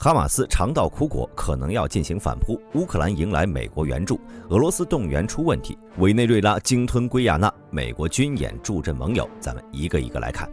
哈马斯尝到苦果，可能要进行反扑。乌克兰迎来美国援助，俄罗斯动员出问题，委内瑞拉鲸吞圭亚那，美国军演助阵盟友。咱们一个一个来看。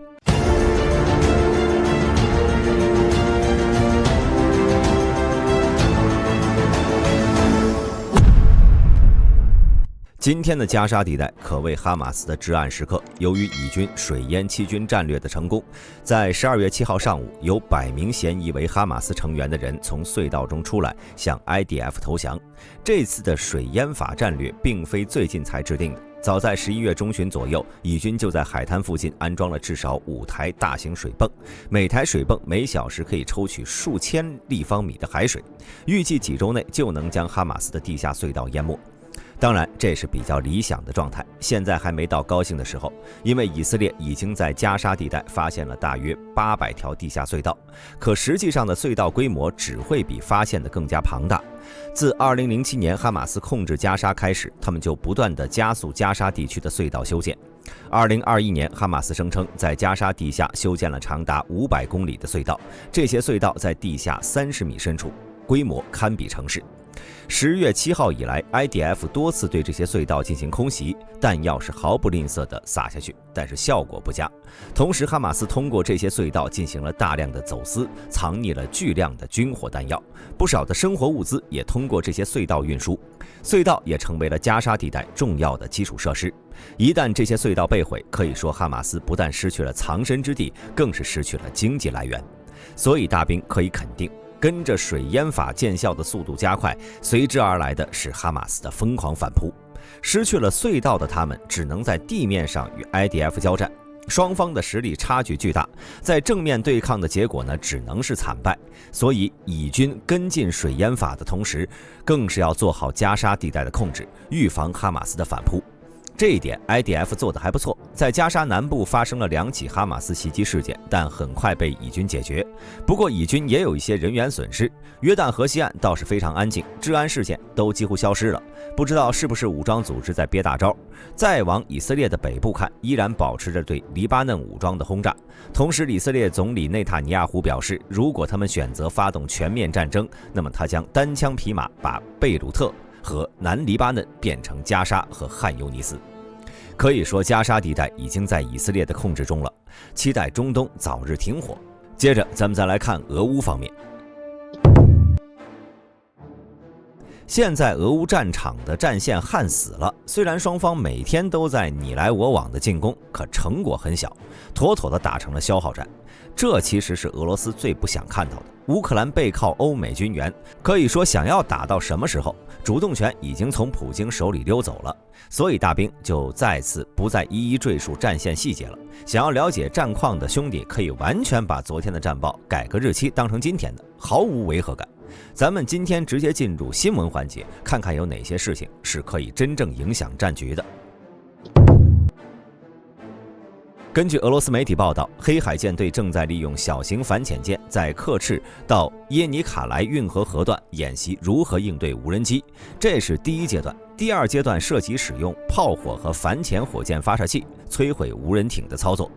今天的加沙地带可谓哈马斯的至暗时刻。由于以军水淹七军战略的成功，在12月7号上午，有100名嫌疑为哈马斯成员的人从隧道中出来，向 IDF 投降。这次的水淹法战略并非最近才制定的，早在11月中旬左右，以军就在海滩附近安装了至少5台大型水泵，每台水泵每小时可以抽取数千立方米的海水，预计几周内就能将哈马斯的地下隧道淹没。当然，这是比较理想的状态，现在还没到高兴的时候，因为以色列已经在加沙地带发现了大约800条地下隧道，可实际上的隧道规模只会比发现的更加庞大。自2007年哈马斯控制加沙开始，他们就不断地加速加沙地区的隧道修建。2021年，哈马斯声称在加沙地下修建了长达500公里的隧道，这些隧道在地下30米深处，规模堪比城市。10月7号以来 ，IDF 多次对这些隧道进行空袭，弹药是毫不吝啬地撒下去，但是效果不佳。同时，哈马斯通过这些隧道进行了大量的走私，藏匿了巨量的军火弹药，不少的生活物资也通过这些隧道运输。隧道也成为了加沙地带重要的基础设施。一旦这些隧道被毁，可以说哈马斯不但失去了藏身之地，更是失去了经济来源。所以大兵可以肯定，跟着水淹法见效的速度加快，随之而来的是哈马斯的疯狂反扑。失去了隧道的他们只能在地面上与 IDF 交战，双方的实力差距巨大，在正面对抗的结果呢，只能是惨败。所以以军跟进水淹法的同时，更是要做好加沙地带的控制，预防哈马斯的反扑。这一点 IDF 做得还不错，在加沙南部发生了2起哈马斯袭击事件，但很快被以军解决。不过以军也有一些人员损失，约旦河西岸倒是非常安静，治安事件都几乎消失了，不知道是不是武装组织在憋大招。再往以色列的北部看，依然保持着对黎巴嫩武装的轰炸。同时，以色列总理内塔尼亚胡表示，如果他们选择发动全面战争，那么他将单枪匹马把贝鲁特和南黎巴嫩变成加沙和汉尤尼斯。可以说加沙地带已经在以色列的控制中了，期待中东早日停火。接着咱们再来看俄乌方面。现在俄乌战场的战线焊死了，虽然双方每天都在你来我往的进攻，可成果很小，妥妥的打成了消耗战。这其实是俄罗斯最不想看到的。乌克兰背靠欧美军援，可以说想要打到什么时候，主动权已经从普京手里溜走了。所以大兵就再次不再一一赘述战线细节了。想要了解战况的兄弟，可以完全把昨天的战报改个日期当成今天的，毫无违和感。咱们今天直接进入新闻环节，看看有哪些事情是可以真正影响战局的。根据俄罗斯媒体报道，黑海舰队正在利用小型反潜舰在刻赤到耶尼卡莱运河河段演习如何应对无人机，这是第一阶段。第二阶段涉及使用炮火和反潜火箭发射器摧毁无人艇的操作。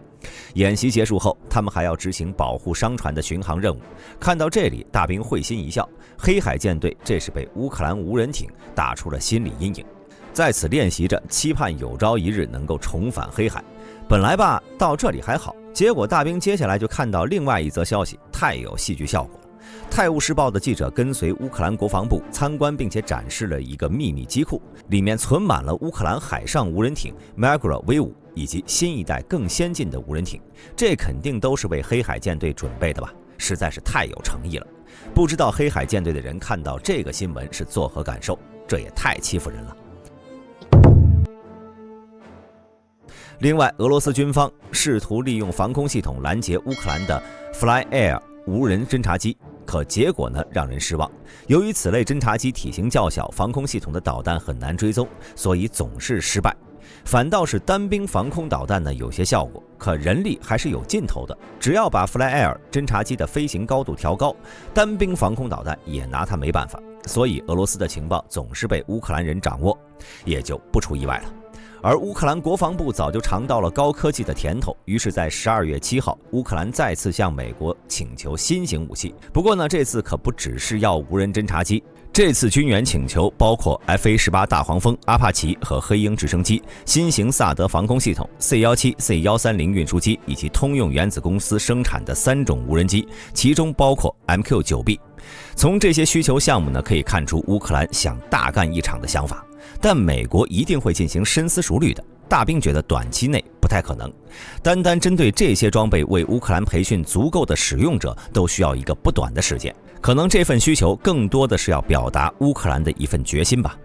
演习结束后，他们还要执行保护商船的巡航任务。看到这里，大兵会心一笑，黑海舰队这是被乌克兰无人艇打出了心理阴影，在此练习着，期盼有朝一日能够重返黑海。本来吧，到这里还好，结果大兵接下来就看到另外一则消息，太有戏剧效果了。泰晤士报的记者跟随乌克兰国防部参观，并且展示了一个秘密机库，里面存满了乌克兰海上无人艇 Magra V5 以及新一代更先进的无人艇，这肯定都是为黑海舰队准备的吧，实在是太有诚意了。不知道黑海舰队的人看到这个新闻是作何感受，这也太欺负人了。另外，俄罗斯军方试图利用防空系统拦截乌克兰的 Fly Air 无人侦察机，可结果呢让人失望。由于此类侦察机体型较小，防空系统的导弹很难追踪，所以总是失败。反倒是单兵防空导弹呢有些效果，可人力还是有尽头的。只要把 Fly Air 侦察机的飞行高度调高，单兵防空导弹也拿它没办法。所以俄罗斯的情报总是被乌克兰人掌握，也就不出意外了。而乌克兰国防部早就尝到了高科技的甜头，于是，在12月7号，乌克兰再次向美国请求新型武器。不过呢，这次可不只是要无人侦察机，这次军援请求包括 FA-18大黄蜂、阿帕奇和黑鹰直升机、新型萨德防空系统、C-17、C-130运输机以及通用原子公司生产的3种无人机，其中包括 MQ-9B。从这些需求项目呢，可以看出乌克兰想大干一场的想法。但美国一定会进行深思熟虑的，大兵觉得短期内不太可能。单单针对这些装备为乌克兰培训足够的使用者，都需要一个不短的时间。可能这份需求更多的是要表达乌克兰的一份决心吧。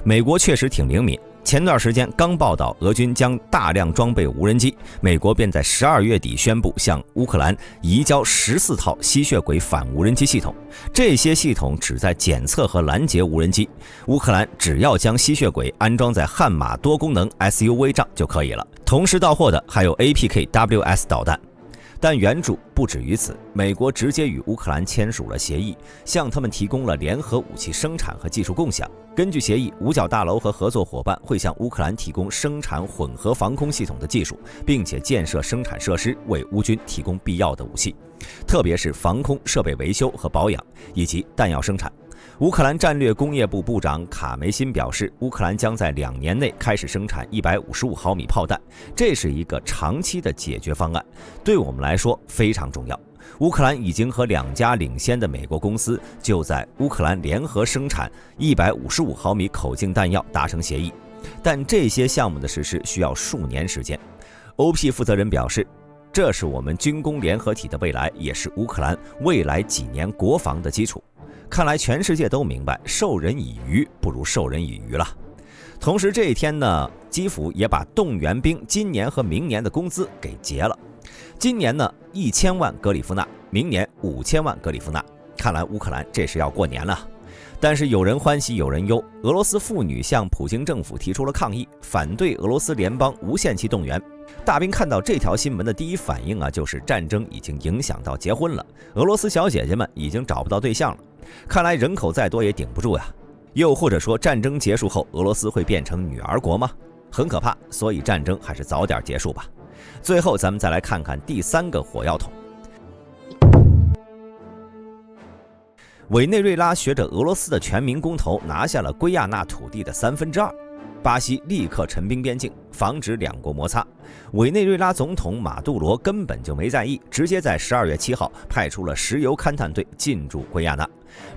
美国确实挺灵敏，前段时间刚报道俄军将大量装备无人机，美国便在12月底宣布向乌克兰移交14套吸血鬼反无人机系统，这些系统旨在检测和拦截无人机，乌克兰只要将吸血鬼安装在悍马多功能 SUV 上就可以了。同时到货的还有 APKWS 导弹。但援助不止于此，美国直接与乌克兰签署了协议，向他们提供了联合武器生产和技术共享。根据协议，五角大楼和合作伙伴会向乌克兰提供生产混合防空系统的技术，并且建设生产设施，为乌军提供必要的武器，特别是防空设备维修和保养以及弹药生产。乌克兰战略工业部部长卡梅辛表示，乌克兰将在2年内开始生产155毫米炮弹，这是一个长期的解决方案，对我们来说非常重要。乌克兰已经和2家领先的美国公司就在乌克兰联合生产155毫米口径弹药达成协议，但这些项目的实施需要数年时间。OP 负责人表示，这是我们军工联合体的未来，也是乌克兰未来几年国防的基础。看来全世界都明白，授人以鱼不如授人以渔了。同时这一天呢，基辅也把动员兵今年和明年的工资给结了。今年呢1000万格里夫纳，明年5000万格里夫纳。看来乌克兰这是要过年了。但是有人欢喜有人忧，俄罗斯妇女向普京政府提出了抗议，反对俄罗斯联邦无限期动员。大兵看到这条新闻的第一反应就是战争已经影响到结婚了，俄罗斯小姐姐们已经找不到对象了。看来人口再多也顶不住呀。又或者说，战争结束后，俄罗斯会变成女儿国吗？很可怕，所以战争还是早点结束吧。最后咱们再来看看第3个火药桶。委内瑞拉学着俄罗斯的全民公投拿下了圭亚那土地的2/3，巴西立刻陈兵边境，防止两国摩擦。委内瑞拉总统马杜罗根本就没在意，直接在12月7号派出了石油勘探队进驻圭亚那。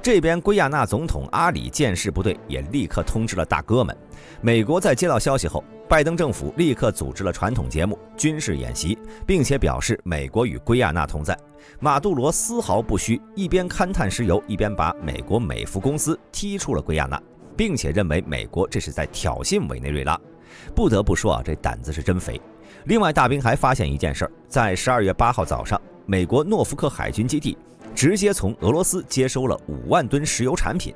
这边圭亚那总统阿里见势不对，也立刻通知了大哥们。美国在接到消息后，拜登政府立刻组织了传统节目军事演习，并且表示美国与圭亚那同在。马杜罗丝毫不虚，一边勘探石油，一边把美国美孚公司踢出了圭亚那，并且认为美国这是在挑衅委内瑞拉。不得不说这胆子是真肥。另外，大兵还发现一件事，在12月8号早上，美国诺福克海军基地直接从俄罗斯接收了5万吨石油产品。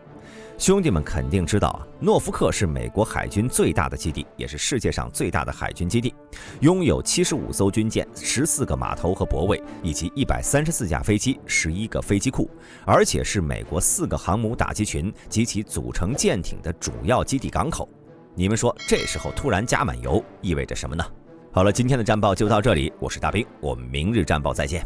兄弟们肯定知道诺福克是美国海军最大的基地，也是世界上最大的海军基地，拥有75艘军舰、14个码头和泊位，以及134架飞机、11个飞机库，而且是美国4个航母打击群及其组成舰艇的主要基地港口。你们说这时候突然加满油意味着什么呢？好了，今天的战报就到这里，我是大兵，我们明日战报再见。